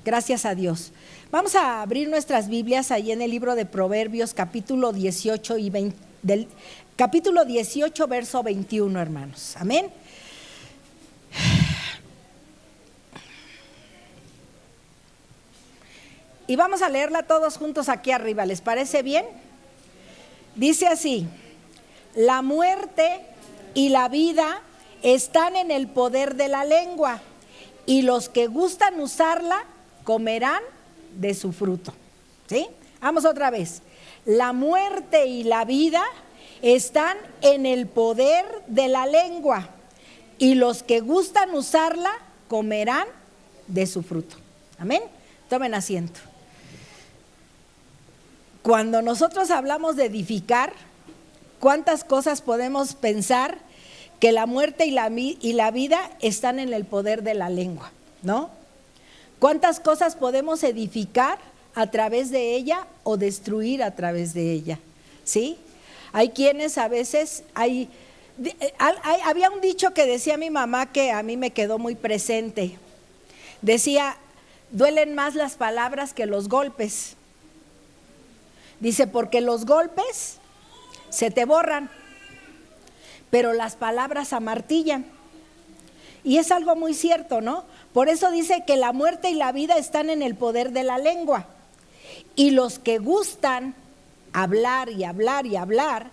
Gracias a Dios. Vamos a abrir nuestras Biblias ahí en el libro de Proverbios, capítulo 18 y 20, capítulo 18, verso 21, hermanos. Amén. Y vamos a leerla todos juntos aquí arriba, ¿les parece bien? Dice así: la muerte y la vida están en el poder de la lengua, y los que gustan usarla comerán de su fruto. ¿Sí? Vamos otra vez. La muerte y la vida están en el poder de la lengua, y los que gustan usarla comerán de su fruto. Amén. Tomen asiento. Cuando nosotros hablamos de edificar, ¿cuántas cosas podemos pensar que la muerte y la vida están en el poder de la lengua? ¿No? ¿Cuántas cosas podemos edificar a través de ella o destruir a través de ella? ¿Sí? Hay quienes a veces, había un dicho que decía mi mamá que a mí me quedó muy presente. Decía: duelen más las palabras que los golpes. Dice, porque los golpes se te borran, pero las palabras amartillan. Y es algo muy cierto, ¿no? Por eso dice que la muerte y la vida están en el poder de la lengua. Y los que gustan hablar y hablar y hablar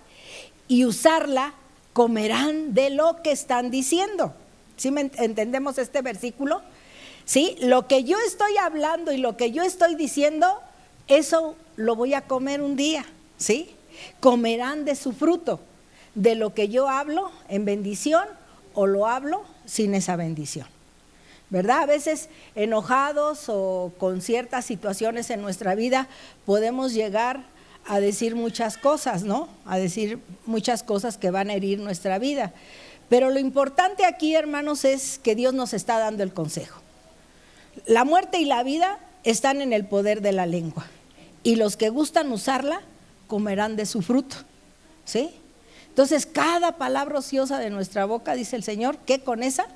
y usarla, comerán de lo que están diciendo. ¿Sí entendemos este versículo? ¿Sí? Lo que yo estoy hablando y lo que yo estoy diciendo, eso lo voy a comer un día, ¿sí? Comerán de su fruto, de lo que yo hablo en bendición o lo hablo sin esa bendición, ¿verdad? A veces enojados o con ciertas situaciones en nuestra vida podemos llegar a decir muchas cosas, ¿no? A decir muchas cosas que van a herir nuestra vida. Pero lo importante aquí, hermanos, es que Dios nos está dando el consejo. La muerte y la vida están en el poder de la lengua, y los que gustan usarla comerán de su fruto, ¿sí? Entonces, cada palabra ociosa de nuestra boca, dice el Señor, que con esa,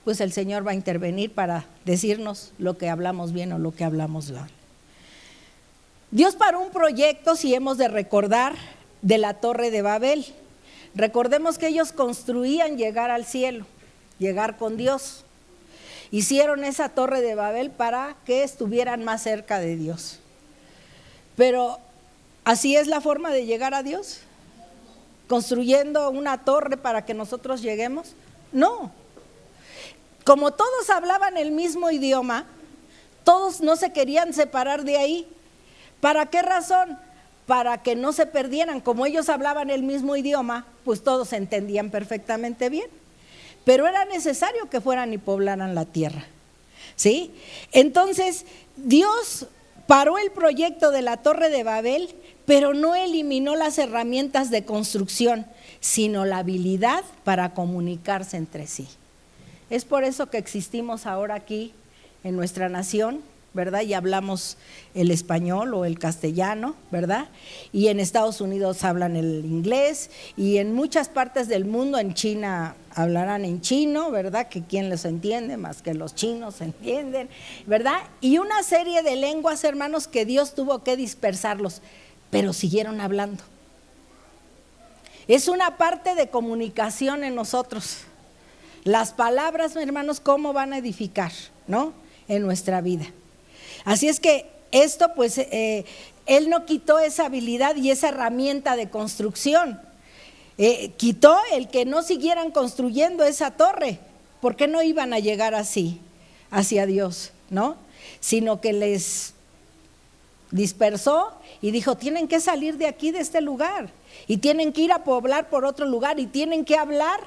pues el Señor va a intervenir para decirnos lo que hablamos bien o lo que hablamos mal. Dios paró un proyecto, si hemos de recordar, de la Torre de Babel. Recordemos que ellos construían llegar al cielo, llegar con Dios. Hicieron esa Torre de Babel para que estuvieran más cerca de Dios. Pero ¿así es la forma de llegar a Dios? ¿Construyendo una torre para que nosotros lleguemos? No. Como todos hablaban el mismo idioma, todos no se querían separar de ahí. ¿Para qué razón? Para que no se perdieran. Como ellos hablaban el mismo idioma, pues todos se entendían perfectamente bien. Pero era necesario que fueran y poblaran la tierra, ¿sí? Entonces, Dios paró el proyecto de la Torre de Babel, pero no eliminó las herramientas de construcción, sino la habilidad para comunicarse entre sí. Es por eso que existimos ahora aquí en nuestra nación, ¿verdad? Y hablamos el español o el castellano, ¿verdad? Y en Estados Unidos hablan el inglés, y en muchas partes del mundo, en China hablarán en chino, ¿verdad? Que quién los entiende más que los chinos entienden, ¿verdad? Y una serie de lenguas, hermanos, que Dios tuvo que dispersarlos, pero siguieron hablando. Es una parte de comunicación en nosotros. Las palabras, hermanos, ¿cómo van a edificar, no? En nuestra vida. Así es que esto, pues, Él no quitó esa habilidad y esa herramienta de construcción. Quitó el que no siguieran construyendo esa torre, porque no iban a llegar así hacia Dios, ¿no? Sino que les dispersó y dijo: tienen que salir de aquí, de este lugar, y tienen que ir a poblar por otro lugar, y tienen que hablar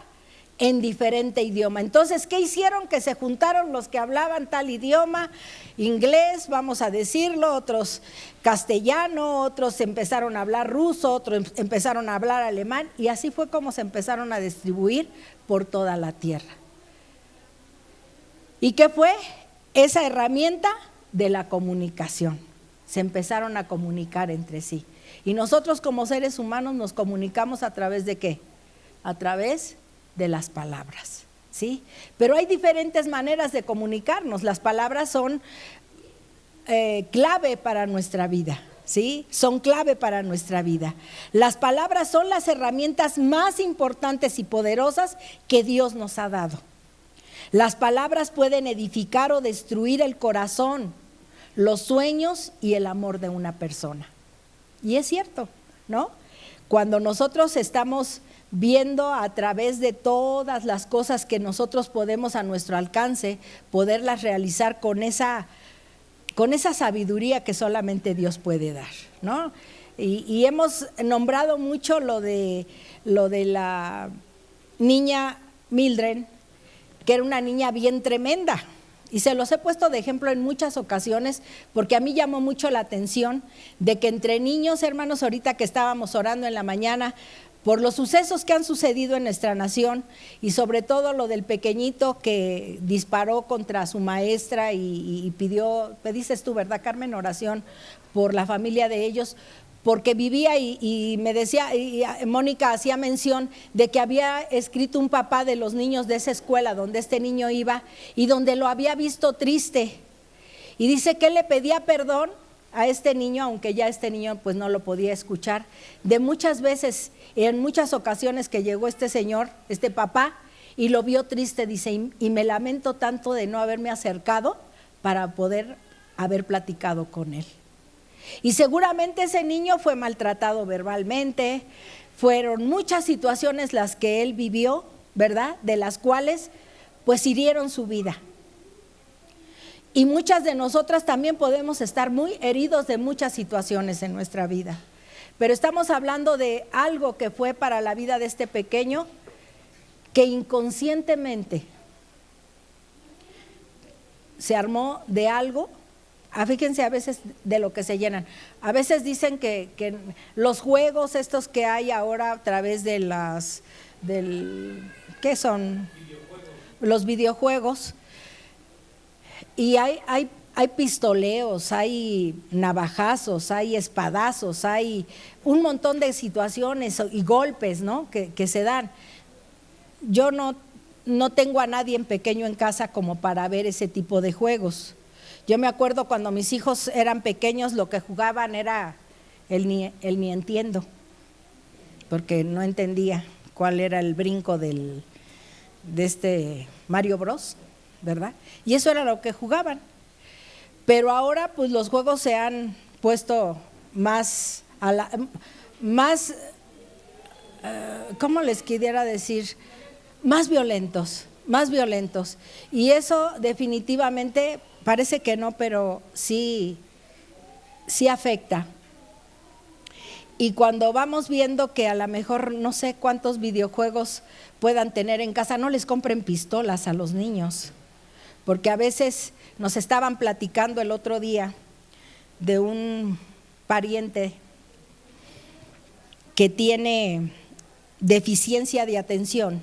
en diferente idioma. Entonces, ¿qué hicieron? Que se juntaron los que hablaban tal idioma, inglés, vamos a decirlo, otros castellano, otros empezaron a hablar ruso, otros empezaron a hablar alemán, y así fue como se empezaron a distribuir por toda la tierra. ¿Y qué fue? Esa herramienta de la comunicación. Se empezaron a comunicar entre sí. Y nosotros como seres humanos nos comunicamos a través de ¿qué? A través de las palabras, ¿sí? Pero hay diferentes maneras de comunicarnos. Las palabras son clave para nuestra vida, ¿sí? Son clave para nuestra vida. Las palabras son las herramientas más importantes y poderosas que Dios nos ha dado. Las palabras pueden edificar o destruir el corazón, los sueños y el amor de una persona. Y es cierto, ¿no? Cuando nosotros estamos viendo a través de todas las cosas que nosotros podemos a nuestro alcance, poderlas realizar con esa sabiduría que solamente Dios puede dar, ¿no? Y hemos nombrado mucho lo de la niña Mildred, que era una niña bien tremenda. Y se los he puesto de ejemplo en muchas ocasiones, porque a mí llamó mucho la atención de que entre niños, hermanos, ahorita que estábamos orando en la mañana, por los sucesos que han sucedido en nuestra nación, y sobre todo lo del pequeñito que disparó contra su maestra y pediste tú, ¿verdad, Carmen? Oración por la familia de ellos, porque vivía y me decía, y Mónica hacía mención de que había escrito un papá de los niños de esa escuela donde este niño iba y donde lo había visto triste, y dice que le pedía perdón a este niño, aunque ya este niño pues no lo podía escuchar, de muchas veces, en muchas ocasiones que llegó este señor, este papá, y lo vio triste, dice, y me lamento tanto de no haberme acercado para poder haber platicado con él. Y seguramente ese niño fue maltratado verbalmente, fueron muchas situaciones las que él vivió, ¿verdad? De las cuales pues hirieron su vida. Y muchas de nosotras también podemos estar muy heridos de muchas situaciones en nuestra vida. Pero estamos hablando de algo que fue para la vida de este pequeño, que inconscientemente se armó de algo. Fíjense a veces de lo que se llenan. A veces dicen que los juegos estos que hay ahora a través de ¿qué son? Los videojuegos. Y hay pistoleos, hay navajazos, hay espadazos, hay un montón de situaciones y golpes, ¿no? que se dan. Yo no tengo a nadie en pequeño en casa como para ver ese tipo de juegos. Yo me acuerdo cuando mis hijos eran pequeños, lo que jugaban era el ni entiendo, porque no entendía cuál era el brinco de este Mario Bros, ¿verdad? Y eso era lo que jugaban. Pero ahora pues los juegos se han puesto más ¿cómo les quisiera decir? Más violentos. Y eso definitivamente parece que no, pero sí afecta. Y cuando vamos viendo que a lo mejor no sé cuántos videojuegos puedan tener en casa, no les compren pistolas a los niños, porque a veces nos estaban platicando el otro día de un pariente que tiene deficiencia de atención,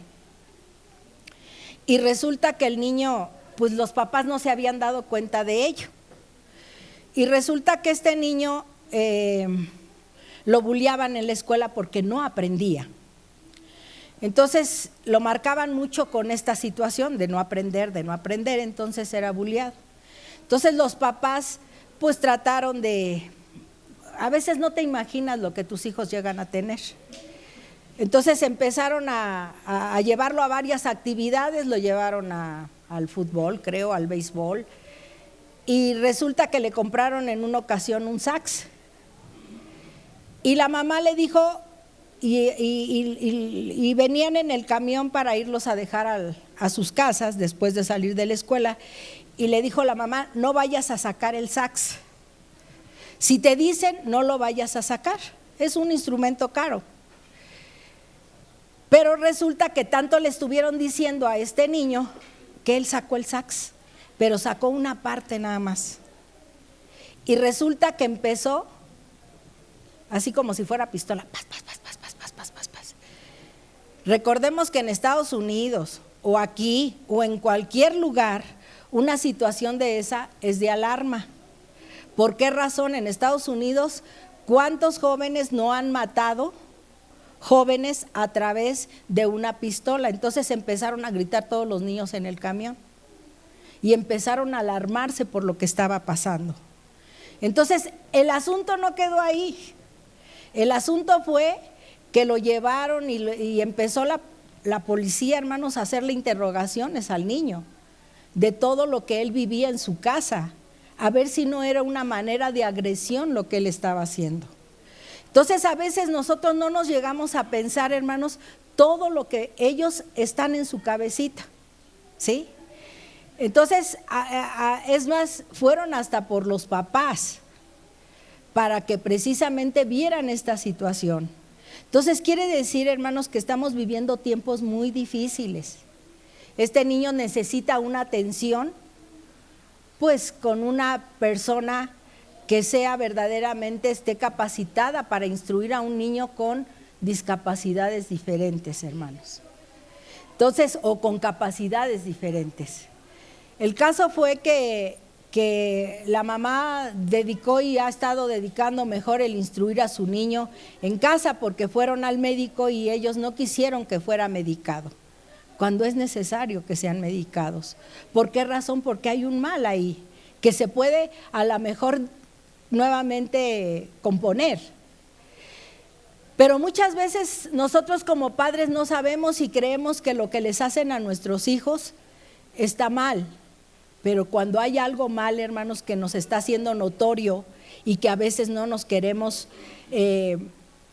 y resulta que el niño, pues los papás no se habían dado cuenta de ello, y resulta que este niño lo bulleaban en la escuela porque no aprendía. Entonces lo marcaban mucho con esta situación de no aprender, entonces era bulleado. Entonces los papás pues trataron a veces no te imaginas lo que tus hijos llegan a tener. Entonces empezaron a llevarlo a varias actividades, lo llevaron al fútbol, creo, al béisbol, y resulta que le compraron en una ocasión un sax. Y la mamá le dijo, y venían en el camión para irlos a dejar a sus casas después de salir de la escuela, y le dijo la mamá, no vayas a sacar el sax. Si te dicen, no lo vayas a sacar, es un instrumento caro. Pero resulta que tanto le estuvieron diciendo a este niño que él sacó el sax, pero sacó una parte nada más. Y resulta que empezó así como si fuera pistola, pas, pas, pas, pas, pas, pas, pas, pas, pas. Recordemos que en Estados Unidos o aquí o en cualquier lugar una situación de esa es de alarma. ¿Por qué razón? En Estados Unidos, ¿cuántos jóvenes no han matado jóvenes a través de una pistola? Entonces empezaron a gritar todos los niños en el camión y empezaron a alarmarse por lo que estaba pasando. Entonces, el asunto no quedó ahí. El asunto fue que lo llevaron y empezó la policía, hermanos, a hacerle interrogaciones al niño de todo lo que él vivía en su casa, a ver si no era una manera de agresión lo que él estaba haciendo. Entonces, a veces nosotros no nos llegamos a pensar, hermanos, todo lo que ellos están en su cabecita, ¿sí? Entonces, es más, fueron hasta por los papás para que precisamente vieran esta situación. Entonces, quiere decir, hermanos, que estamos viviendo tiempos muy difíciles. Este niño necesita una atención, pues con una persona que sea verdaderamente esté capacitada para instruir a un niño con discapacidades diferentes, hermanos. Entonces, o con capacidades diferentes. El caso fue que la mamá dedicó y ha estado dedicando mejor el instruir a su niño en casa, porque fueron al médico y ellos no quisieron que fuera medicado, cuando es necesario que sean medicados. ¿Por qué razón? Porque hay un mal ahí, que se puede a lo mejor nuevamente componer. Pero muchas veces nosotros como padres no sabemos y creemos que lo que les hacen a nuestros hijos está mal. Pero cuando hay algo mal, hermanos, que nos está haciendo notorio y que a veces no nos queremos,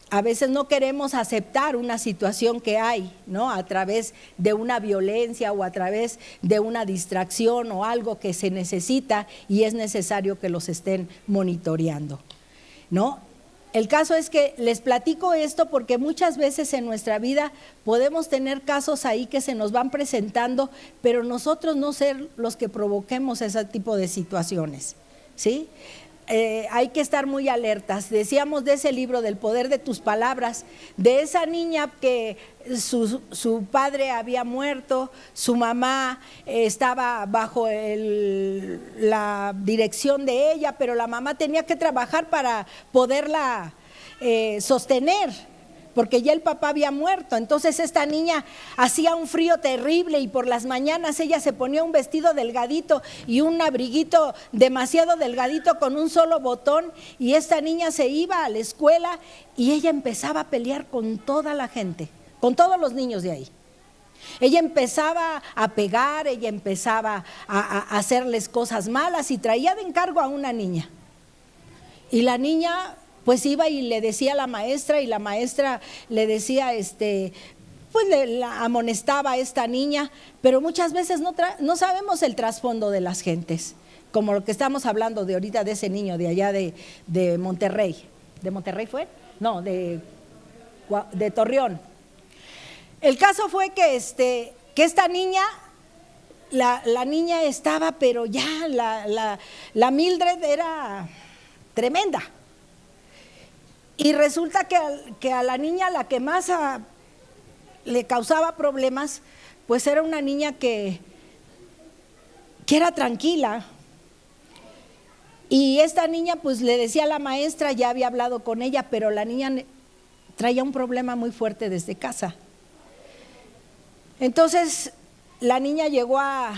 a veces no queremos aceptar una situación que hay, ¿no? A través de una violencia o a través de una distracción o algo que se necesita y es necesario que los estén monitoreando, ¿no? El caso es que les platico esto porque muchas veces en nuestra vida podemos tener casos ahí que se nos van presentando, pero nosotros no ser los que provoquemos ese tipo de situaciones, ¿sí? Hay que estar muy alertas. Decíamos de ese libro del poder de tus palabras, de esa niña que su padre había muerto, su mamá estaba bajo la dirección de ella, pero la mamá tenía que trabajar para poderla sostener, porque ya el papá había muerto. Entonces esta niña hacía un frío terrible y por las mañanas ella se ponía un vestido delgadito y un abriguito demasiado delgadito con un solo botón, y esta niña se iba a la escuela y ella empezaba a pelear con toda la gente, con todos los niños de ahí. Ella empezaba a pegar, ella empezaba a hacerles cosas malas y traía de encargo a una niña. Y la niña pues iba y le decía a la maestra, y la maestra le decía, pues la amonestaba a esta niña, pero muchas veces no sabemos el trasfondo de las gentes, como lo que estamos hablando de ahorita de ese niño de allá de Monterrey. ¿De Monterrey fue? No, de Torreón. El caso fue que esta niña, la niña estaba, pero ya la Mildred era tremenda. Y resulta que a la niña, la que más le causaba problemas, pues era una niña que era tranquila. Y esta niña pues le decía a la maestra, ya había hablado con ella, pero la niña traía un problema muy fuerte desde casa. Entonces la niña llegó a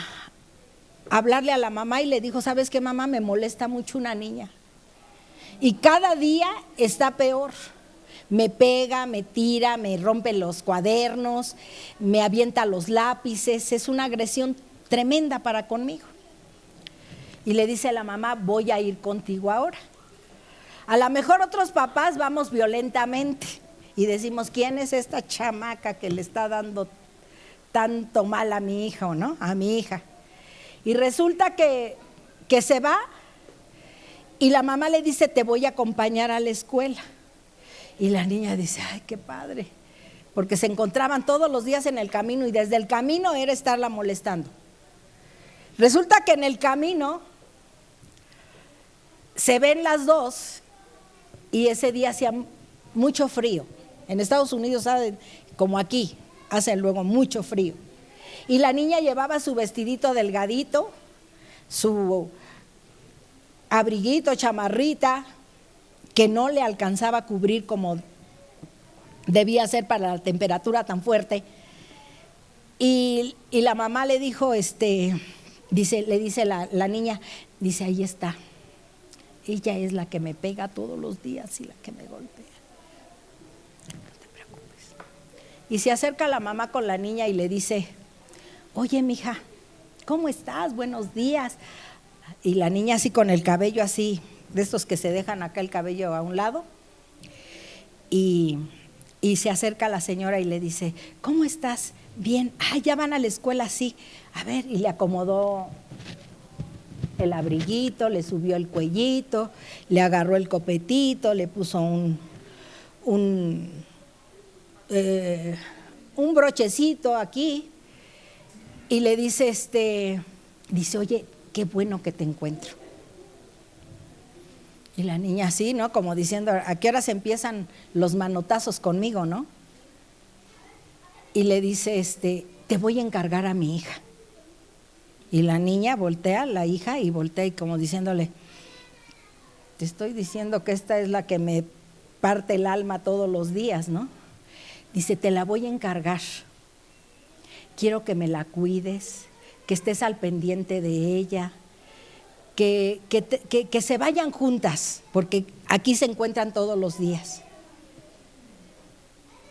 hablarle a la mamá y le dijo, ¿sabes qué, mamá? Me molesta mucho una niña. Y cada día está peor. Me pega, me tira, me rompe los cuadernos, me avienta los lápices. Es una agresión tremenda para conmigo. Y le dice a la mamá, voy a ir contigo ahora. A lo mejor otros papás vamos violentamente y decimos, ¿quién es esta chamaca que le está dando tanto mal a mi hija o no? A mi hija. Y resulta que se va. Y la mamá le dice, te voy a acompañar a la escuela. Y la niña dice, ay, qué padre, porque se encontraban todos los días en el camino y desde el camino era estarla molestando. Resulta que en el camino se ven las dos y ese día hacía mucho frío. En Estados Unidos, ¿saben? Como aquí, hace luego mucho frío. Y la niña llevaba su vestidito delgadito, su abriguito, chamarrita, que no le alcanzaba a cubrir como debía ser para la temperatura tan fuerte. Y la mamá le dijo, le dice la niña, dice, ahí está, ella es la que me pega todos los días y la que me golpea. No te preocupes. Y se acerca la mamá con la niña y le dice, oye, mija, ¿cómo estás? Buenos días. Y la niña así con el cabello así, de estos que se dejan acá el cabello a un lado. Y se acerca la señora y le dice, ¿cómo estás? Bien. Ya van a la escuela, sí. A ver, y le acomodó el abriguito, le subió el cuellito, le agarró el copetito, le puso un brochecito aquí y le dice, oye, qué bueno que te encuentro. Y la niña así, ¿no? Como diciendo, ¿a qué horas empiezan los manotazos conmigo, no? Y le dice, te voy a encargar a mi hija. Y la niña voltea, la hija, y voltea y como diciéndole, te estoy diciendo que esta es la que me parte el alma todos los días, ¿no? Dice, te la voy a encargar. Quiero que me la cuides, que estés al pendiente de ella, que se vayan juntas, porque aquí se encuentran todos los días.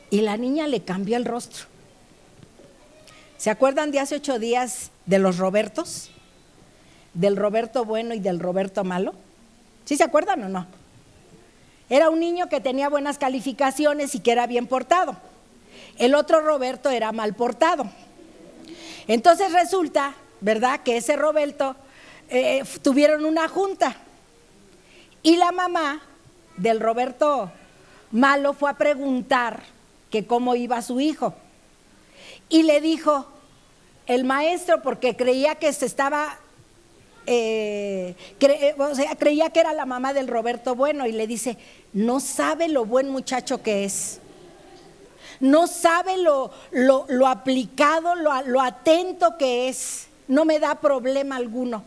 Y la niña le cambió el rostro. ¿Se acuerdan de hace 8 días de los Robertos? Del Roberto bueno y del Roberto malo. ¿Sí se acuerdan o no? Era un niño que tenía buenas calificaciones y que era bien portado. El otro Roberto era mal portado. Entonces resulta, ¿verdad?, que ese Roberto tuvieron una junta y la mamá del Roberto malo fue a preguntar que cómo iba su hijo y le dijo el maestro, porque creía que creía que era la mamá del Roberto bueno, y le dice, no sabe lo buen muchacho que es, no sabe lo aplicado, lo atento que es, no me da problema alguno.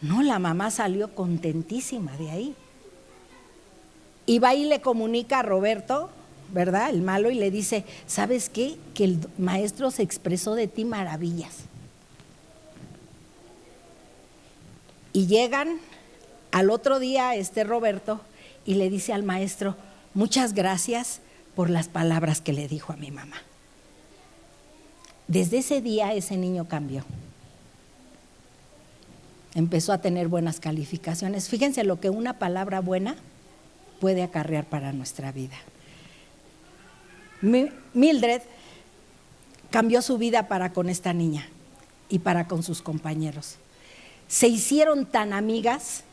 No, la mamá salió contentísima de ahí. Y va y le comunica a Roberto, ¿verdad?, el malo, y le dice, ¿sabes qué? Que el maestro se expresó de ti maravillas. Y llegan al otro día Roberto y le dice al maestro, muchas gracias por las palabras que le dijo a mi mamá. Desde ese día ese niño cambió. Empezó a tener buenas calificaciones. Fíjense lo que una palabra buena puede acarrear para nuestra vida. Mildred cambió su vida para con esta niña y para con sus compañeros. Se hicieron tan amigas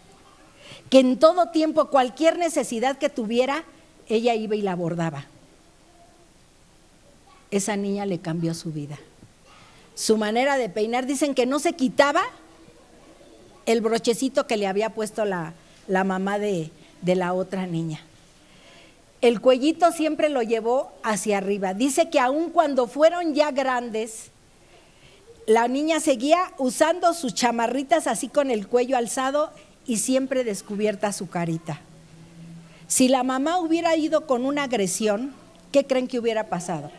que en todo tiempo, cualquier necesidad que tuviera, ella iba y la abordaba. Esa niña le cambió su vida. Su manera de peinar, dicen que no se quitaba el brochecito que le había puesto la mamá de la otra niña. El cuellito siempre lo llevó hacia arriba. Dice que aun cuando fueron ya grandes, la niña seguía usando sus chamarritas así con el cuello alzado y siempre descubierta su carita. Si la mamá hubiera ido con una agresión, ¿qué creen que hubiera pasado?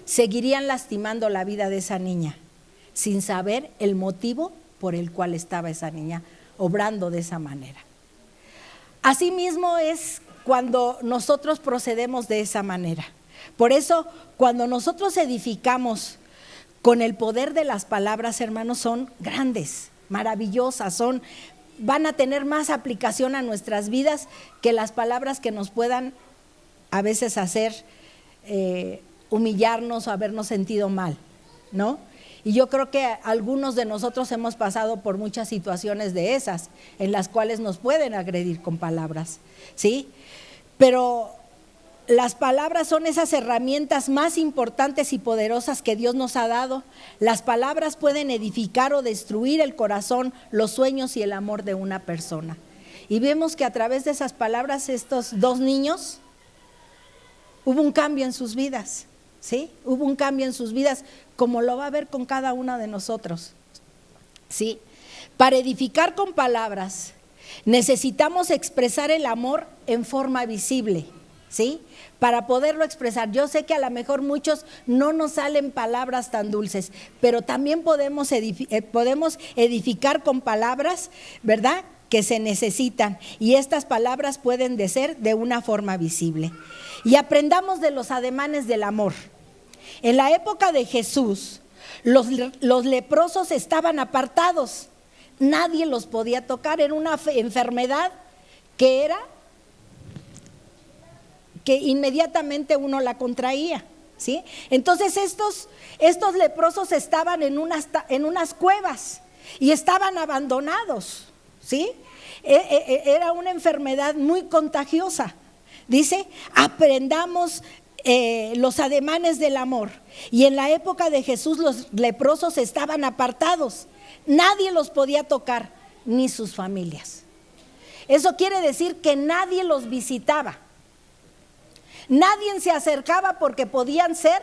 Seguirían lastimando la vida de esa niña sin saber el motivo por el cual estaba esa niña obrando de esa manera. Asimismo es cuando nosotros procedemos de esa manera. Por eso, cuando nosotros edificamos con el poder de las palabras, hermanos, son grandes, maravillosas, van a tener más aplicación a nuestras vidas que las palabras que nos puedan a veces hacer humillarnos o habernos sentido mal, ¿no? Y yo creo que algunos de nosotros hemos pasado por muchas situaciones de esas, en las cuales nos pueden agredir con palabras, ¿sí? Pero las palabras son esas herramientas más importantes y poderosas que Dios nos ha dado. Las palabras pueden edificar o destruir el corazón, los sueños y el amor de una persona. Y vemos que a través de esas palabras, estos 2 niños, hubo un cambio en sus vidas, ¿sí? Hubo un cambio en sus vidas, como lo va a haber con cada uno de nosotros, ¿sí? Para edificar con palabras, necesitamos expresar el amor en forma visible, ¿sí? Para poderlo expresar. Yo sé que a lo mejor muchos no nos salen palabras tan dulces, pero también podemos edificar con palabras, ¿verdad?, que se necesitan, y estas palabras pueden de ser de una forma visible. Y aprendamos de los ademanes del amor. En la época de Jesús, los leprosos estaban apartados, nadie los podía tocar, era una enfermedad que inmediatamente uno la contraía, ¿sí? Entonces estos leprosos estaban en unas cuevas y estaban abandonados, ¿sí? Era una enfermedad muy contagiosa. Dice, aprendamos los ademanes del amor. Y en la época de Jesús los leprosos estaban apartados, nadie los podía tocar, ni sus familias. Eso quiere decir que nadie los visitaba, nadie se acercaba porque podían ser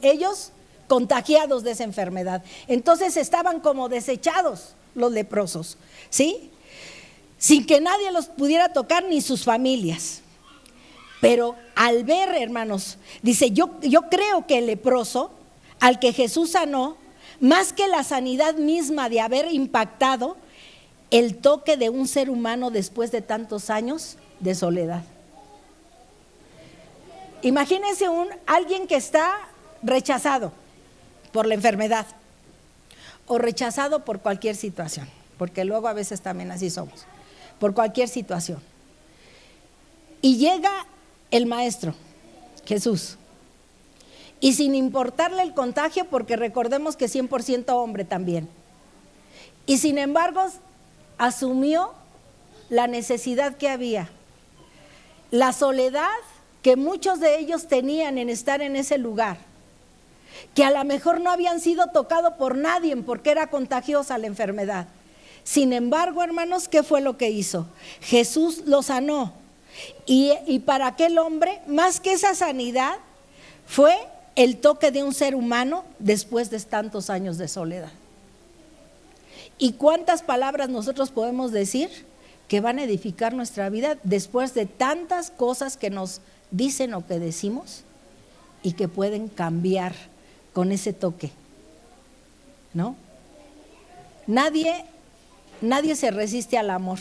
ellos contagiados de esa enfermedad. Entonces estaban como desechados los leprosos, ¿sí? Sin que nadie los pudiera tocar, ni sus familias. Pero al ver, hermanos, dice, yo creo que el leproso al que Jesús sanó, más que la sanidad misma de haber impactado el toque de un ser humano después de tantos años de soledad. Imagínense alguien que está rechazado por la enfermedad o rechazado por cualquier situación, porque luego a veces también así somos, por cualquier situación. Y llega el maestro, Jesús, y sin importarle el contagio, porque recordemos que 100% hombre también, y sin embargo asumió la necesidad que había, la soledad que muchos de ellos tenían en estar en ese lugar, que a lo mejor no habían sido tocados por nadie porque era contagiosa la enfermedad. Sin embargo, hermanos, ¿qué fue lo que hizo? Jesús lo sanó. Y para aquel hombre, más que esa sanidad, fue el toque de un ser humano después de tantos años de soledad. ¿Y cuántas palabras nosotros podemos decir que van a edificar nuestra vida después de tantas cosas que nos dicen o que decimos y que pueden cambiar con ese toque? ¿No? Nadie se resiste al amor.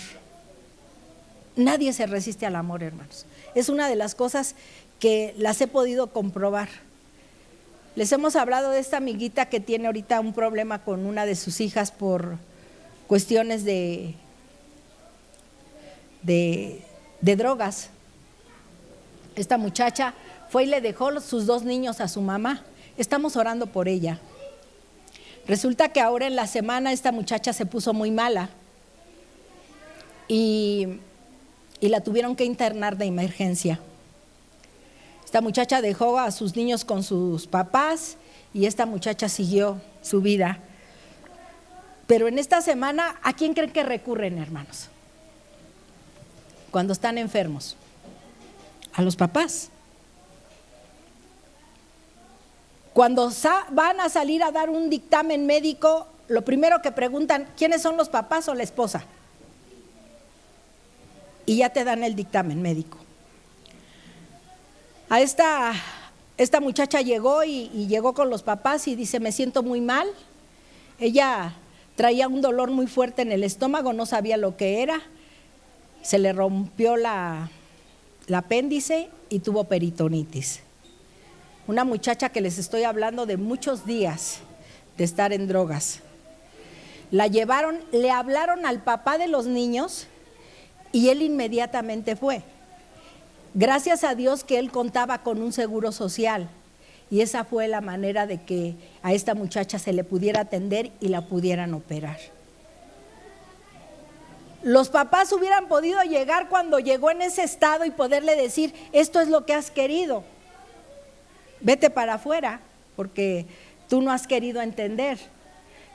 Nadie se resiste al amor, hermanos. Es una de las cosas que las he podido comprobar. Les hemos hablado de esta amiguita que tiene ahorita un problema con una de sus hijas por cuestiones de drogas. Esta muchacha fue y le dejó sus 2 niños a su mamá. Estamos orando por ella. Resulta que ahora en la semana esta muchacha se puso muy mala y la tuvieron que internar de emergencia. Esta muchacha dejó a sus niños con sus papás y esta muchacha siguió su vida. Pero en esta semana, ¿a quién creen que recurren, hermanos? Cuando están enfermos, a los papás. Cuando van a salir a dar un dictamen médico, lo primero que preguntan, ¿quiénes son los papás o la esposa? Y ya te dan el dictamen médico. A esta muchacha llegó y llegó con los papás y dice, me siento muy mal. Ella traía un dolor muy fuerte en el estómago, no sabía lo que era. Se le rompió el apéndice y tuvo peritonitis. Una muchacha que les estoy hablando de muchos días de estar en drogas. La llevaron, le hablaron al papá de los niños y él inmediatamente fue. Gracias a Dios que él contaba con un seguro social y esa fue la manera de que a esta muchacha se le pudiera atender y la pudieran operar. Los papás hubieran podido llegar cuando llegó en ese estado y poderle decir, esto es lo que has querido, vete para afuera porque tú no has querido entender.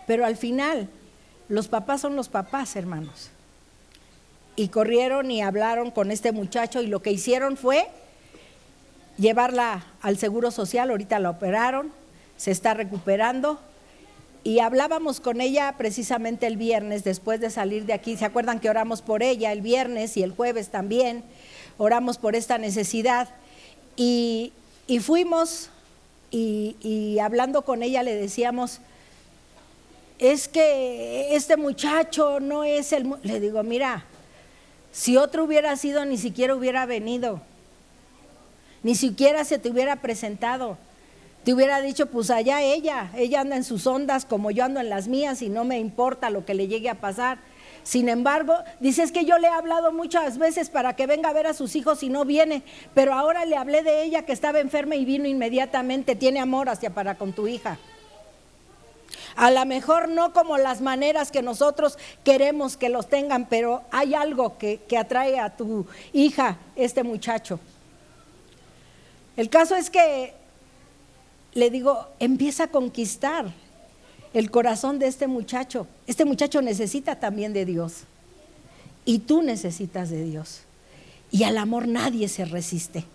Pero al final los papás son los papás, hermanos. Y corrieron y hablaron con este muchacho y lo que hicieron fue llevarla al seguro social. Ahorita la operaron, se está recuperando y hablábamos con ella precisamente el viernes después de salir de aquí. ¿Se acuerdan que oramos por ella el viernes y el jueves también? Oramos por esta necesidad y fuimos y hablando con ella le decíamos, es que este muchacho no es el... Le digo, mira, si otro hubiera sido, ni siquiera hubiera venido, ni siquiera se te hubiera presentado. Te hubiera dicho, pues allá ella anda en sus ondas como yo ando en las mías y no me importa lo que le llegue a pasar. Sin embargo, dice, es que yo le he hablado muchas veces para que venga a ver a sus hijos y no viene, pero ahora le hablé de ella que estaba enferma y vino inmediatamente, tiene amor hacia para con tu hija. A lo mejor no como las maneras que nosotros queremos que los tengan, pero hay algo que atrae a tu hija, este muchacho. El caso es que le digo, empieza a conquistar el corazón de este muchacho. Este muchacho necesita también de Dios y tú necesitas de Dios, y al amor nadie se resiste.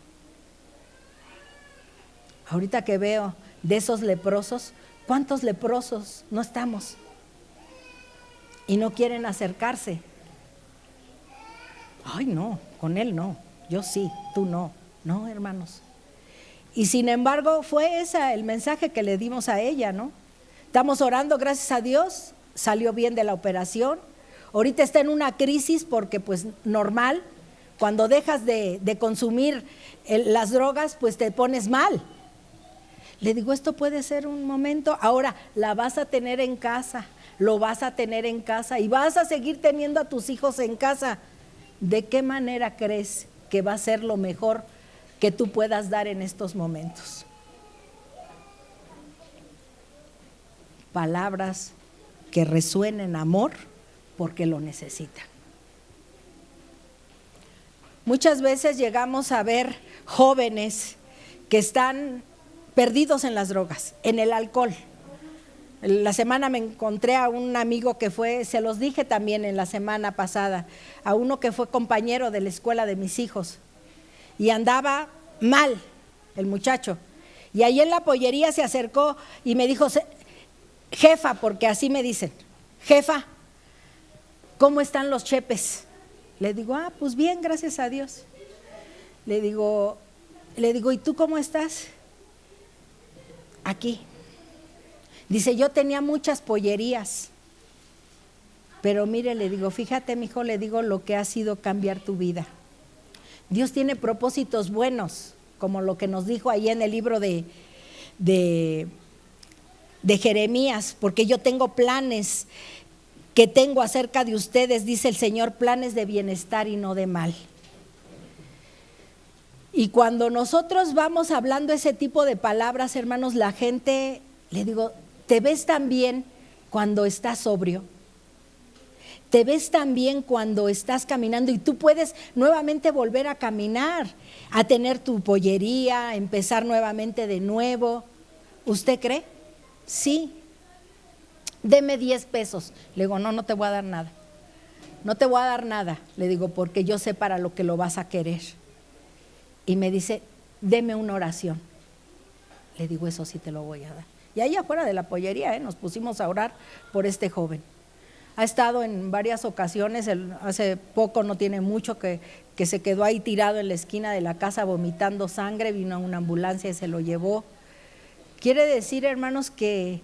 Ahorita que veo de esos leprosos, ¿cuántos leprosos no estamos? Y no quieren acercarse. Ay, no, con él no, yo sí, tú no. No, hermanos. Y sin embargo fue ese el mensaje que le dimos a ella, ¿no? Estamos orando, gracias a Dios, salió bien de la operación. Ahorita está en una crisis porque pues normal, cuando dejas de consumir las drogas, pues te pones mal. Le digo, esto puede ser un momento, ahora la vas a tener en casa, lo vas a tener en casa y vas a seguir teniendo a tus hijos en casa. ¿De qué manera crees que va a ser lo mejor que tú puedas dar en estos momentos? Palabras que resuenen amor porque lo necesitan. Muchas veces llegamos a ver jóvenes que están perdidos en las drogas, en el alcohol. La semana me encontré a un amigo que fue, se los dije también en la semana pasada, a uno que fue compañero de la escuela de mis hijos y andaba mal el muchacho. Y ahí en la pollería se acercó y me dijo, jefa, porque así me dicen, jefa, ¿cómo están los chepes? Le digo, pues bien, gracias a Dios. Le digo, ¿y tú cómo estás? Aquí. Dice, yo tenía muchas pollerías, pero mire, le digo, fíjate, mijo, le digo lo que ha sido cambiar tu vida. Dios tiene propósitos buenos, como lo que nos dijo ahí en el libro de Jeremías, porque yo tengo planes que tengo acerca de ustedes, dice el Señor, planes de bienestar y no de mal. Y cuando nosotros vamos hablando ese tipo de palabras, hermanos, la gente, le digo, ¿te ves tan bien cuando estás sobrio? ¿Te ves tan bien cuando estás caminando y tú puedes nuevamente volver a caminar, a tener tu pollería, a empezar nuevamente de nuevo? ¿Usted cree? Sí. Deme 10 pesos. Le digo, no te voy a dar nada. No te voy a dar nada. Le digo, porque yo sé para lo que lo vas a querer. Y me dice, deme una oración. Le digo, eso sí te lo voy a dar. Y ahí afuera de la pollería, nos pusimos a orar por este joven. Ha estado en varias ocasiones, hace poco, no tiene mucho, que se quedó ahí tirado en la esquina de la casa vomitando sangre, vino una ambulancia y se lo llevó. Quiere decir, hermanos, que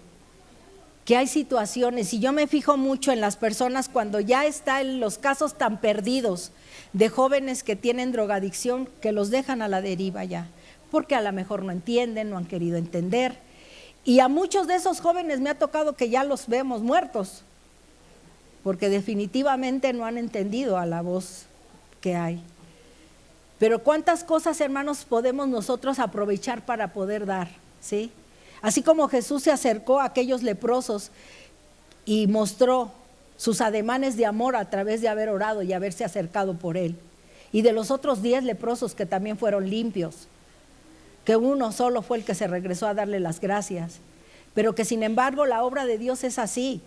hay situaciones, y yo me fijo mucho en las personas cuando ya están los casos tan perdidos de jóvenes que tienen drogadicción, que los dejan a la deriva ya, porque a lo mejor no entienden, no han querido entender. Y a muchos de esos jóvenes me ha tocado que ya los vemos muertos, porque definitivamente no han entendido a la voz que hay. Pero cuántas cosas, hermanos, podemos nosotros aprovechar para poder dar, ¿sí? Así como Jesús se acercó a aquellos leprosos y mostró sus ademanes de amor a través de haber orado y haberse acercado por él. Y de los otros 10 leprosos que también fueron limpios, que uno solo fue el que se regresó a darle las gracias, pero que sin embargo la obra de Dios es así.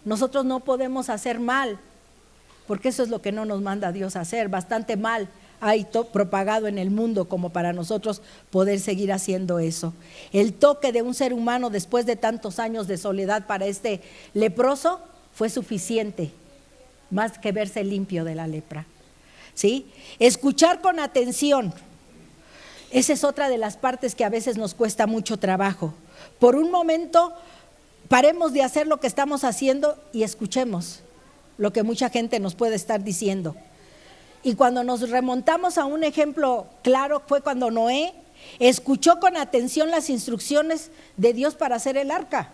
Nosotros no podemos hacer mal, porque eso es lo que no nos manda Dios a hacer. Bastante mal hay propagado en el mundo como para nosotros poder seguir haciendo eso. El toque de un ser humano después de tantos años de soledad para este leproso fue suficiente, más que verse limpio de la lepra, ¿sí? Escuchar con atención, esa es otra de las partes que a veces nos cuesta mucho trabajo. Por un momento paremos de hacer lo que estamos haciendo y escuchemos lo que mucha gente nos puede estar diciendo. Y cuando nos remontamos a un ejemplo claro, fue cuando Noé escuchó con atención las instrucciones de Dios para hacer el arca.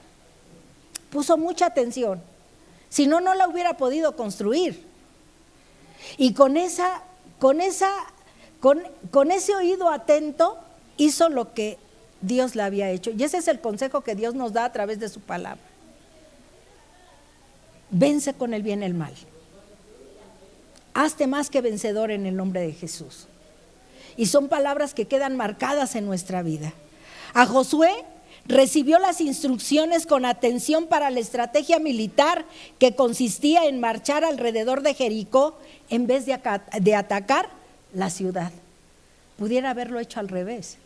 Puso mucha atención, si no, no la hubiera podido construir. Y con ese oído atento hizo lo que Dios le había hecho. Y ese es el consejo que Dios nos da a través de su palabra. Vence con el bien el mal. Hazte más que vencedor en el nombre de Jesús. Y son palabras que quedan marcadas en nuestra vida. A Josué recibió las instrucciones con atención para la estrategia militar que consistía en marchar alrededor de Jericó en vez de atacar la ciudad. Pudiera haberlo hecho al revés,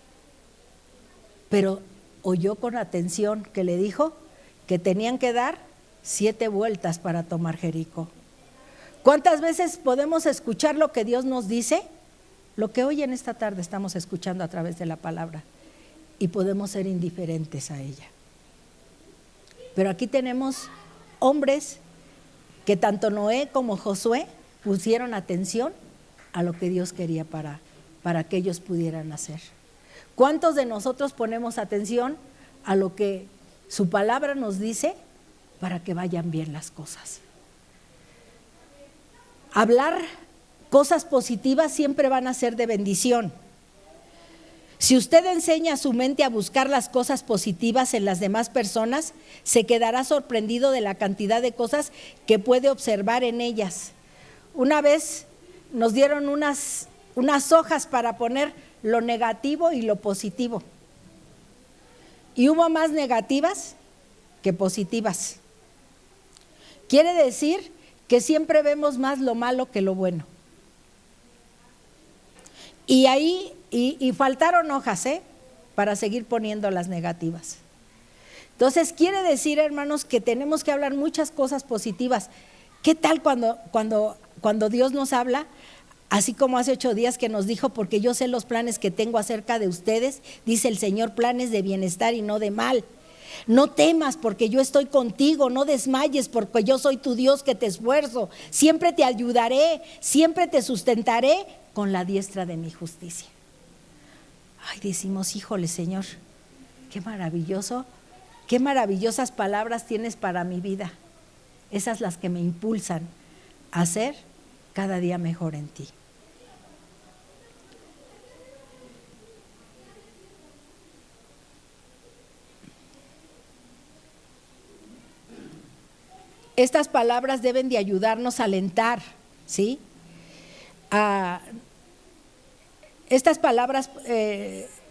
pero oyó con atención que le dijo que tenían que dar 7 vueltas para tomar Jericó. ¿Cuántas veces podemos escuchar lo que Dios nos dice? Lo que hoy en esta tarde estamos escuchando a través de la palabra, y podemos ser indiferentes a ella. Pero aquí tenemos hombres que tanto Noé como Josué pusieron atención a lo que Dios quería para que ellos pudieran hacer. ¿Cuántos de nosotros ponemos atención a lo que su palabra nos dice para que vayan bien las cosas? Hablar cosas positivas siempre van a ser de bendición. Si usted enseña a su mente a buscar las cosas positivas en las demás personas, se quedará sorprendido de la cantidad de cosas que puede observar en ellas. Una vez nos dieron unas hojas para poner lo negativo y lo positivo. Y hubo más negativas que positivas. Quiere decir que siempre vemos más lo malo que lo bueno. Y ahí faltaron hojas, para seguir poniendo las negativas. Entonces quiere decir, hermanos, que tenemos que hablar muchas cosas positivas. ¿Qué tal cuando Dios nos habla? Así como hace 8 días que nos dijo, porque yo sé los planes que tengo acerca de ustedes, dice el Señor, planes de bienestar y no de mal. No temas porque yo estoy contigo, no desmayes porque yo soy tu Dios que te esfuerzo, siempre te ayudaré, siempre te sustentaré con la diestra de mi justicia. Ay, decimos, híjole Señor, qué maravilloso, qué maravillosas palabras tienes para mi vida. Esas las que me impulsan a ser cada día mejor en ti. Estas palabras deben de ayudarnos a alentar, ¿sí? Estas palabras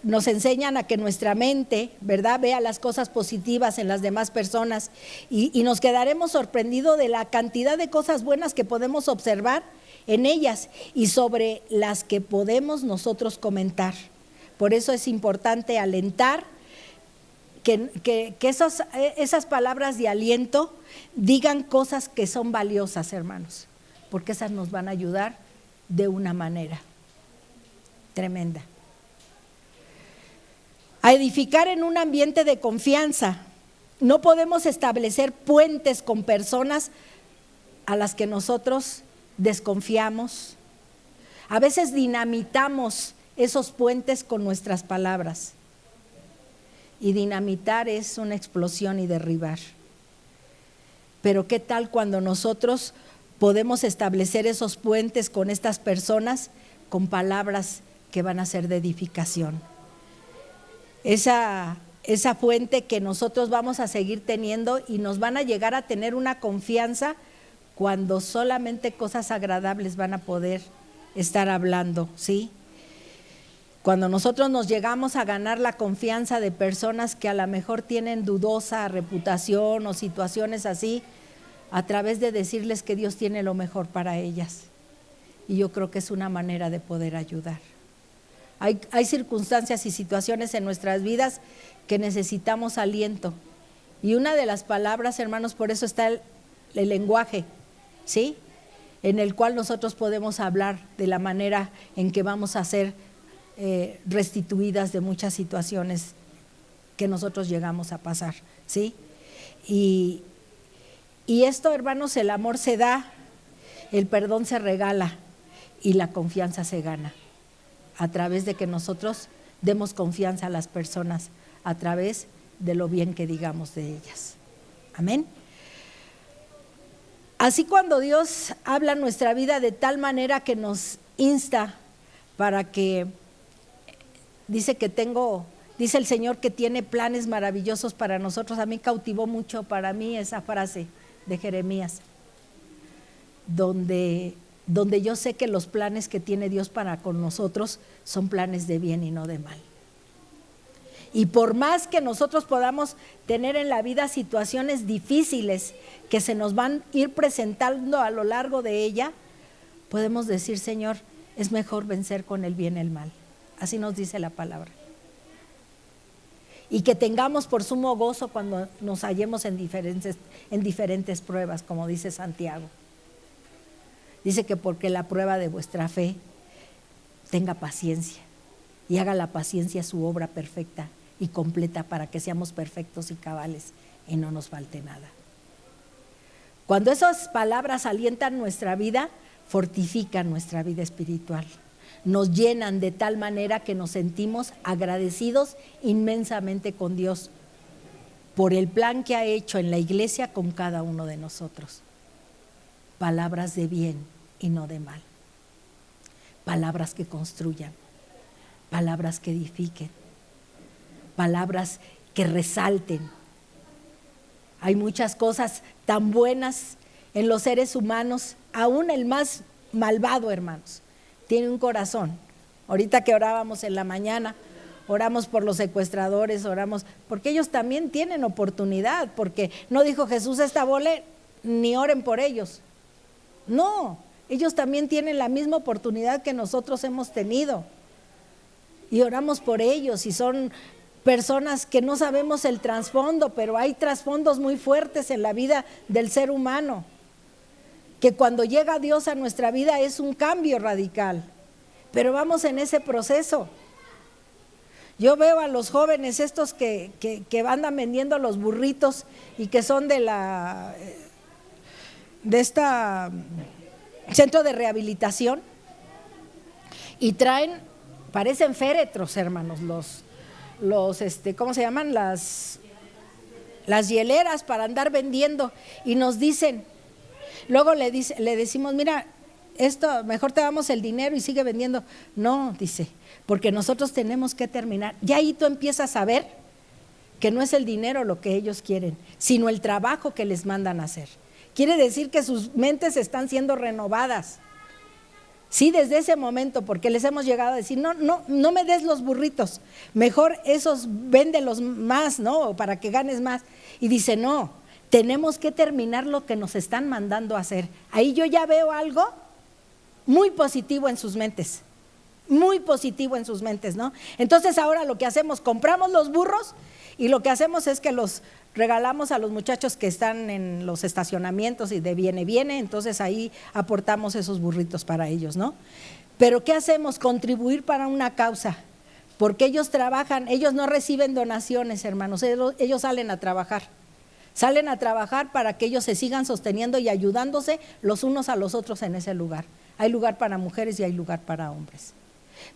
nos enseñan a que nuestra mente, ¿verdad?, vea las cosas positivas en las demás personas y nos quedaremos sorprendidos de la cantidad de cosas buenas que podemos observar en ellas y sobre las que podemos nosotros comentar. Por eso es importante alentar, que esas palabras de aliento digan cosas que son valiosas, hermanos, porque esas nos van a ayudar de una manera tremenda. A edificar en un ambiente de confianza. No podemos establecer puentes con personas a las que nosotros desconfiamos. A veces dinamitamos esos puentes con nuestras palabras. Y dinamitar es una explosión y derribar. Pero ¿qué tal cuando nosotros podemos establecer esos puentes con estas personas con palabras que van a ser de edificación? Esa fuente que nosotros vamos a seguir teniendo y nos van a llegar a tener una confianza cuando solamente cosas agradables van a poder estar hablando, ¿sí? Cuando nosotros nos llegamos a ganar la confianza de personas que a lo mejor tienen dudosa reputación o situaciones así, a través de decirles que Dios tiene lo mejor para ellas. Y yo creo que es una manera de poder ayudar. Hay circunstancias y situaciones en nuestras vidas que necesitamos aliento. Y una de las palabras, hermanos, por eso está el lenguaje, ¿sí? En el cual nosotros podemos hablar de la manera en que vamos a ser restituidas de muchas situaciones que nosotros llegamos a pasar, ¿sí? Y esto, hermanos, el amor se da, el perdón se regala y la confianza se gana a través de que nosotros demos confianza a las personas, a través de lo bien que digamos de ellas. Amén. Así, cuando Dios habla en nuestra vida de tal manera que nos insta para que, dice el Señor que tiene planes maravillosos para nosotros. A mí cautivó mucho para mí esa frase de Jeremías, donde yo sé que los planes que tiene Dios para con nosotros son planes de bien y no de mal. Y por más que nosotros podamos tener en la vida situaciones difíciles que se nos van a ir presentando a lo largo de ella, podemos decir: Señor, es mejor vencer con el bien el mal. Así nos dice la palabra. Y que tengamos por sumo gozo cuando nos hallemos en diferentes pruebas, como dice Santiago. Dice que porque la prueba de vuestra fe tenga paciencia, y haga la paciencia su obra perfecta y completa, para que seamos perfectos y cabales y no nos falte nada. Cuando esas palabras alientan nuestra vida, fortifican nuestra vida espiritual, nos llenan de tal manera que nos sentimos agradecidos inmensamente con Dios por el plan que ha hecho en la iglesia con cada uno de nosotros. Palabras de bien y no de mal, palabras que construyan, palabras que edifiquen, palabras que resalten. Hay muchas cosas tan buenas en los seres humanos, aún el más malvado, hermanos, tiene un corazón. Ahorita que orábamos en la mañana, oramos por los secuestradores, oramos porque ellos también tienen oportunidad, porque no dijo Jesús: esta bola, ni oren por ellos. No, ellos también tienen la misma oportunidad que nosotros hemos tenido, y oramos por ellos. Y son personas que no sabemos el trasfondo, pero hay trasfondos muy fuertes en la vida del ser humano, que cuando llega Dios a nuestra vida es un cambio radical, pero vamos en ese proceso. Yo veo a los jóvenes estos que andan vendiendo los burritos y que son de esta centro de rehabilitación, y parecen féretros, hermanos, ¿cómo se llaman? Las hieleras para andar vendiendo, y nos dicen, luego le decimos: mira, esto mejor te damos el dinero y sigue vendiendo. No, dice, porque nosotros tenemos que terminar. Y ahí tú empiezas a ver que no es el dinero lo que ellos quieren, sino el trabajo que les mandan a hacer. Quiere decir que sus mentes están siendo renovadas. Sí, desde ese momento, porque les hemos llegado a decir: no me des los burritos, mejor esos véndelos más, ¿no? Para que ganes más. Y dice: no, tenemos que terminar lo que nos están mandando a hacer. Ahí yo ya veo algo muy positivo en sus mentes, muy positivo en sus mentes, ¿no? Entonces ahora lo que hacemos, compramos los burros, y lo que hacemos es que los regalamos a los muchachos que están en los estacionamientos y de viene, entonces ahí aportamos esos burritos para ellos, ¿no? Pero ¿qué hacemos? Contribuir para una causa, porque ellos trabajan, ellos no reciben donaciones, hermanos, ellos salen a trabajar para que ellos se sigan sosteniendo y ayudándose los unos a los otros en ese lugar. Hay lugar para mujeres y hay lugar para hombres.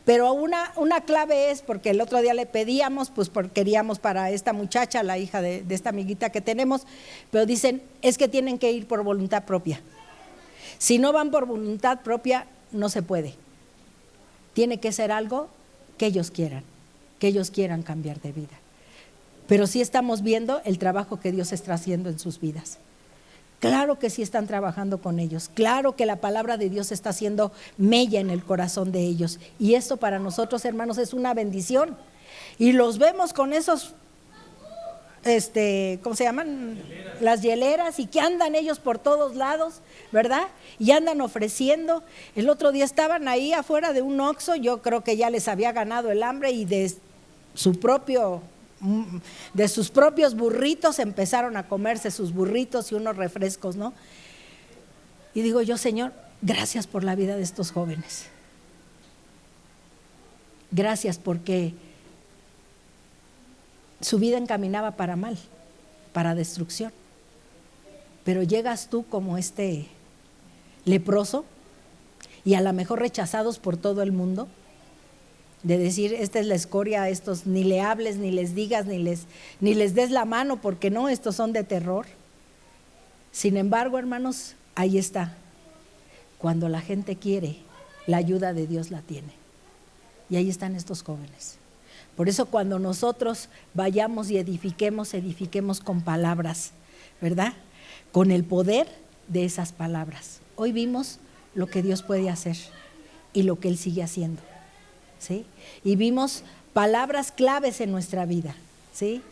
Pero una clave es, porque el otro día le pedíamos, pues porque queríamos para esta muchacha, la hija de esta amiguita que tenemos, pero dicen: es que tienen que ir por voluntad propia. Si no van por voluntad propia, no se puede. Tiene que ser algo que ellos quieran cambiar de vida. Pero sí estamos viendo el trabajo que Dios está haciendo en sus vidas. Claro que sí están trabajando con ellos, claro que la palabra de Dios está haciendo mella en el corazón de ellos, y esto para nosotros, hermanos, es una bendición. Y los vemos con esos, ¿cómo se llaman? Las hieleras, y que andan ellos por todos lados, ¿verdad? Y andan ofreciendo. El otro día estaban ahí afuera de un Oxxo, yo creo que ya les había ganado el hambre, y de sus propios burritos empezaron a comerse sus burritos y unos refrescos, ¿no? Y digo yo: Señor, gracias por la vida de estos jóvenes. Gracias, porque su vida encaminaba para para destrucción. Pero llegas tú como este leproso y a lo mejor rechazados por todo el mundo, de decir, esta es la escoria, a estos ni le hables, ni les digas, ni les des la mano, porque no, estos son de terror. Sin embargo, hermanos, ahí está. Cuando la gente quiere, la ayuda de Dios la tiene. Y ahí están estos jóvenes. Por eso cuando nosotros vayamos y edifiquemos con palabras, ¿verdad? Con el poder de esas palabras. Hoy vimos lo que Dios puede hacer y lo que Él sigue haciendo, ¿sí? Y vimos palabras claves en nuestra vida, ¿sí?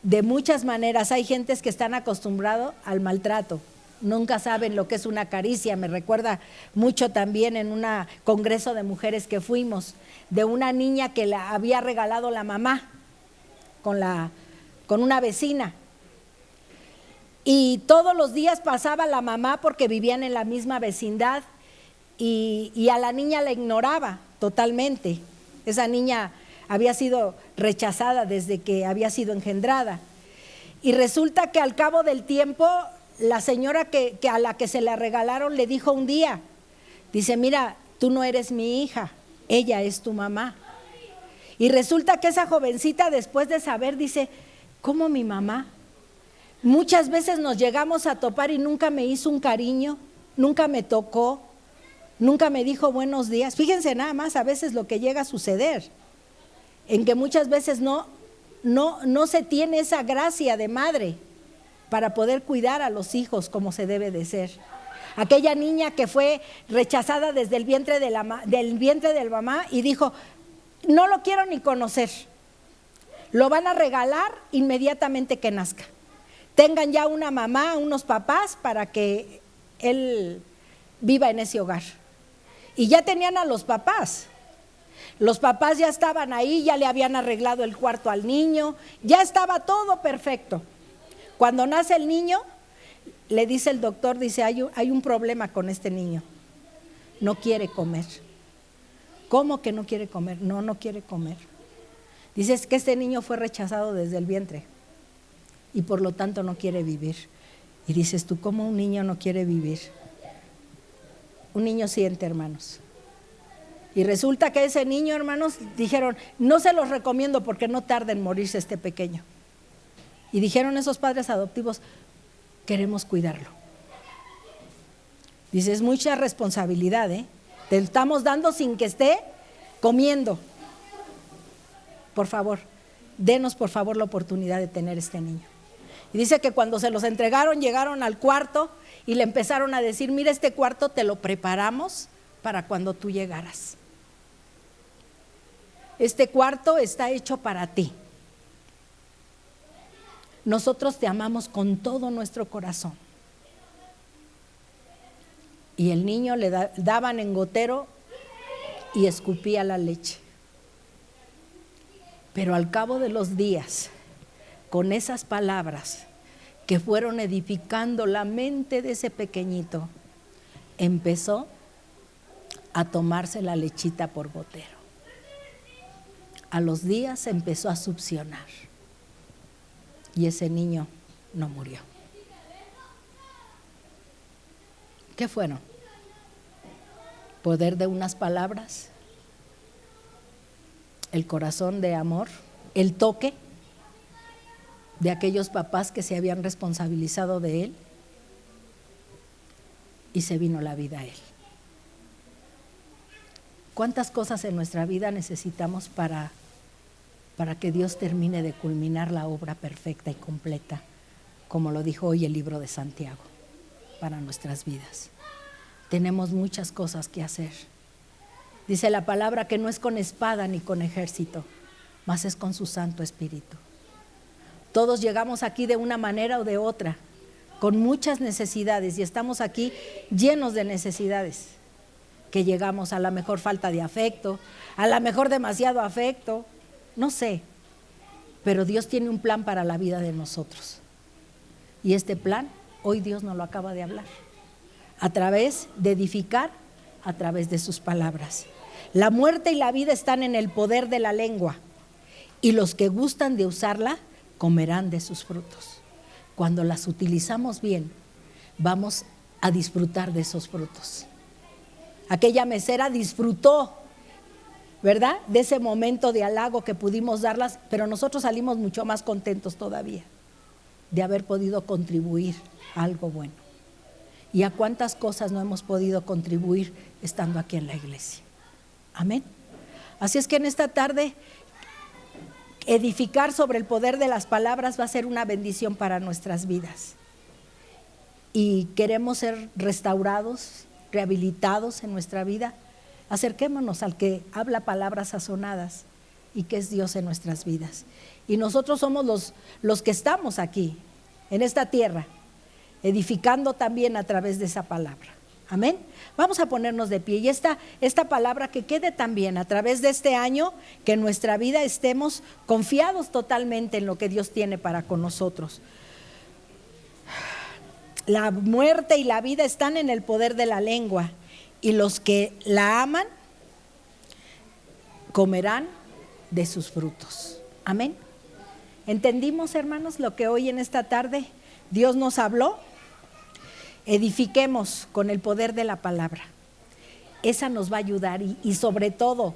De muchas maneras. Hay gentes que están acostumbrados al maltrato, nunca saben lo que es una caricia. Me recuerda mucho también en un congreso de mujeres que fuimos, de una niña que la había regalado la mamá con una vecina. Y todos los días pasaba la mamá porque vivían en la misma vecindad y a la niña la ignoraba totalmente. Esa niña había sido rechazada desde que había sido engendrada. Y resulta que al cabo del tiempo, la señora que a la que se la regalaron le dijo un día, dice, mira, tú no eres mi hija, ella es tu mamá. Y resulta que esa jovencita, después de saber, dice, ¿cómo mi mamá? Muchas veces nos llegamos a topar y nunca me hizo un cariño, nunca me tocó, nunca me dijo buenos días. Fíjense nada más a veces lo que llega a suceder, en que muchas veces no se tiene esa gracia de madre para poder cuidar a los hijos como se debe de ser. Aquella niña que fue rechazada desde el vientre de la mamá y dijo, no lo quiero ni conocer, lo van a regalar inmediatamente que nazca. Tengan ya una mamá, unos papás para que él viva en ese hogar. Y ya tenían a los papás. Los papás ya estaban ahí, ya le habían arreglado el cuarto al niño, ya estaba todo perfecto. Cuando nace el niño, le dice el doctor, dice, hay un problema con este niño. No quiere comer. ¿Cómo que no quiere comer? No quiere comer. Dice, es que este niño fue rechazado desde el vientre y por lo tanto no quiere vivir. Y dices tú, ¿cómo un niño no quiere vivir? Un niño siente, hermanos. Y resulta que ese niño, hermanos, dijeron, no se los recomiendo porque no tarda en morirse este pequeño. Y dijeron esos padres adoptivos, queremos cuidarlo. Dice, es mucha responsabilidad, ¿eh? Te estamos dando sin que esté comiendo. Por favor, denos por favor la oportunidad de tener este niño. Y dice que cuando se los entregaron, llegaron al cuarto y le empezaron a decir, mira, este cuarto te lo preparamos para cuando tú llegaras. Este cuarto está hecho para ti. Nosotros te amamos con todo nuestro corazón. Y el niño le daban en gotero y escupía la leche. Pero al cabo de los días, con esas palabras que fueron edificando la mente de ese pequeñito, empezó a tomarse la lechita por gotero. A los días empezó a succionar y ese niño no murió. ¿Qué fueron? Poder de unas palabras, el corazón de amor, el toque de aquellos papás que se habían responsabilizado de él y se vino la vida a él. ¿Cuántas cosas en nuestra vida necesitamos para que Dios termine de culminar la obra perfecta y completa, como lo dijo hoy el libro de Santiago, para nuestras vidas? Tenemos muchas cosas que hacer. Dice la palabra que no es con espada ni con ejército, mas es con su Santo Espíritu. Todos llegamos aquí de una manera o de otra, con muchas necesidades, y estamos aquí llenos de necesidades, que llegamos a la mejor falta de afecto, a la mejor demasiado afecto, no sé, pero Dios tiene un plan para la vida de nosotros. Y este plan, hoy Dios nos lo acaba de hablar, a través de edificar, a través de sus palabras. La muerte y la vida están en el poder de la lengua, y los que gustan de usarla comerán de sus frutos. Cuando las utilizamos bien, vamos a disfrutar de esos frutos. Aquella mesera disfrutó, ¿verdad?, de ese momento de halago que pudimos darlas, pero nosotros salimos mucho más contentos todavía de haber podido contribuir a algo bueno. ¿Y a cuántas cosas no hemos podido contribuir estando aquí en la iglesia? Amén. Así es que en esta tarde, edificar sobre el poder de las palabras va a ser una bendición para nuestras vidas. Y queremos ser restaurados, rehabilitados en nuestra vida. Acerquémonos al que habla palabras sazonadas y que es Dios en nuestras vidas. Y nosotros somos los que estamos aquí, en esta tierra, edificando también a través de esa palabra. Amén. Vamos a ponernos de pie y esta palabra que quede también a través de este año, que en nuestra vida estemos confiados totalmente en lo que Dios tiene para con nosotros. La muerte y la vida están en el poder de la lengua, y los que la aman comerán de sus frutos. Amén. ¿Entendimos, hermanos, lo que hoy en esta tarde Dios nos habló? Edifiquemos con el poder de la palabra. Esa nos va a ayudar y sobre todo,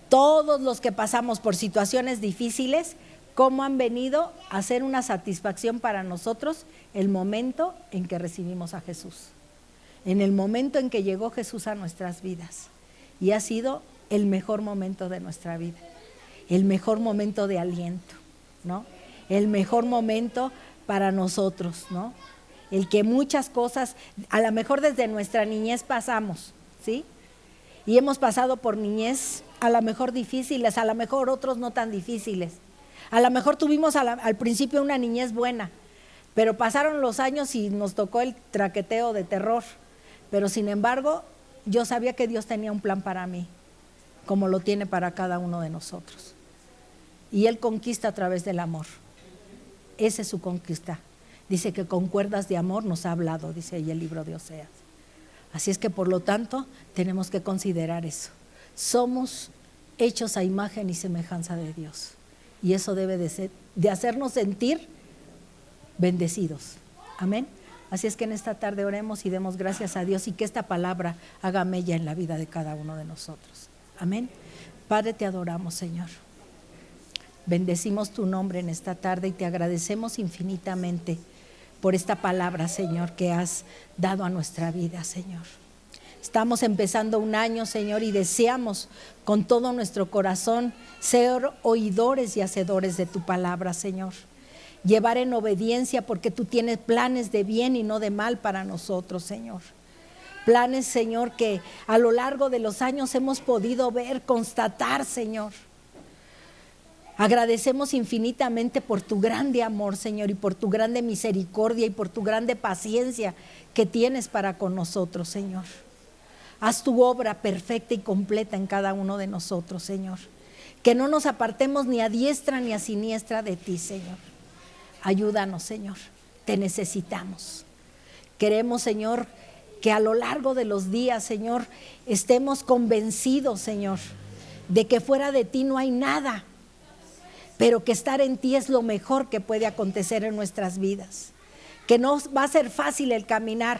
todos los que pasamos por situaciones difíciles, cómo han venido a ser una satisfacción para nosotros el momento en que recibimos a Jesús, en el momento en que llegó Jesús a nuestras vidas, y ha sido el mejor momento de nuestra vida, el mejor momento de aliento, ¿no? El mejor momento para nosotros, ¿no? El que muchas cosas, a lo mejor desde nuestra niñez pasamos, ¿sí? Y hemos pasado por niñez a lo mejor difíciles, a lo mejor otros no tan difíciles. A lo mejor tuvimos al principio una niñez buena, pero pasaron los años y nos tocó el traqueteo de terror. Pero sin embargo, yo sabía que Dios tenía un plan para mí, como lo tiene para cada uno de nosotros. Y Él conquista a través del amor. Esa es su conquista. Dice que con cuerdas de amor nos ha hablado, dice ahí el libro de Oseas. Así es que por lo tanto tenemos que considerar eso. Somos hechos a imagen y semejanza de Dios. Y eso debe de hacernos sentir bendecidos. Amén. Así es que en esta tarde oremos y demos gracias a Dios y que esta palabra haga mella en la vida de cada uno de nosotros. Amén. Padre, te adoramos, Señor. Bendecimos tu nombre en esta tarde y te agradecemos infinitamente por esta palabra, Señor, que has dado a nuestra vida, Señor. Estamos empezando un año, Señor, y deseamos con todo nuestro corazón ser oidores y hacedores de tu palabra, Señor. Llevar en obediencia porque tú tienes planes de bien y no de mal para nosotros, Señor. Planes, Señor, que a lo largo de los años hemos podido ver, constatar, Señor. Agradecemos infinitamente por tu grande amor, Señor, y por tu grande misericordia y por tu grande paciencia que tienes para con nosotros, Señor. Haz tu obra perfecta y completa en cada uno de nosotros, Señor. Que no nos apartemos ni a diestra ni a siniestra de ti, Señor. Ayúdanos, Señor, te necesitamos. Queremos, Señor, que a lo largo de los días, Señor, estemos convencidos, Señor, de que fuera de ti no hay nada, pero que estar en ti es lo mejor que puede acontecer en nuestras vidas. Que no va a ser fácil el caminar,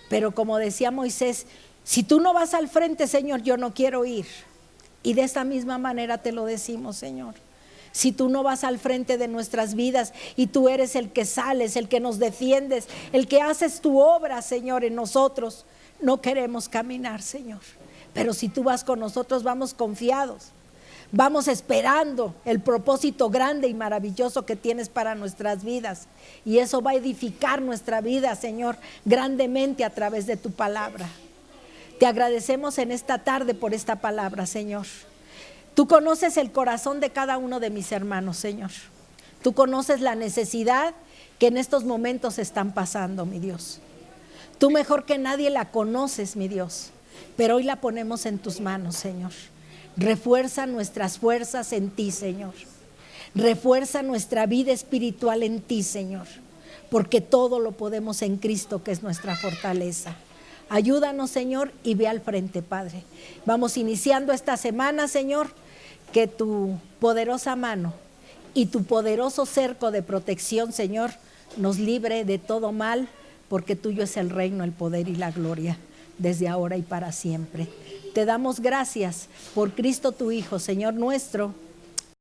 pero como decía Moisés, si tú no vas al frente, Señor, yo no quiero ir. Y de esta misma manera te lo decimos, Señor. Si tú no vas al frente de nuestras vidas y tú eres el que sales, el que nos defiendes, el que haces tu obra, Señor, en nosotros, no queremos caminar, Señor. Pero si tú vas con nosotros, vamos confiados. Vamos esperando el propósito grande y maravilloso que tienes para nuestras vidas. Y eso va a edificar nuestra vida, Señor, grandemente a través de tu palabra. Te agradecemos en esta tarde por esta palabra, Señor. Tú conoces el corazón de cada uno de mis hermanos, Señor. Tú conoces la necesidad que en estos momentos están pasando, mi Dios. Tú mejor que nadie la conoces, mi Dios. Pero hoy la ponemos en tus manos, Señor. Refuerza nuestras fuerzas en ti, Señor. Refuerza nuestra vida espiritual en ti, Señor. Porque todo lo podemos en Cristo, que es nuestra fortaleza. Ayúdanos, Señor, y ve al frente, Padre. Vamos iniciando esta semana, Señor, que tu poderosa mano y tu poderoso cerco de protección, Señor, nos libre de todo mal, porque tuyo es el reino, el poder y la gloria, desde ahora y para siempre. Te damos gracias por Cristo tu Hijo, Señor nuestro,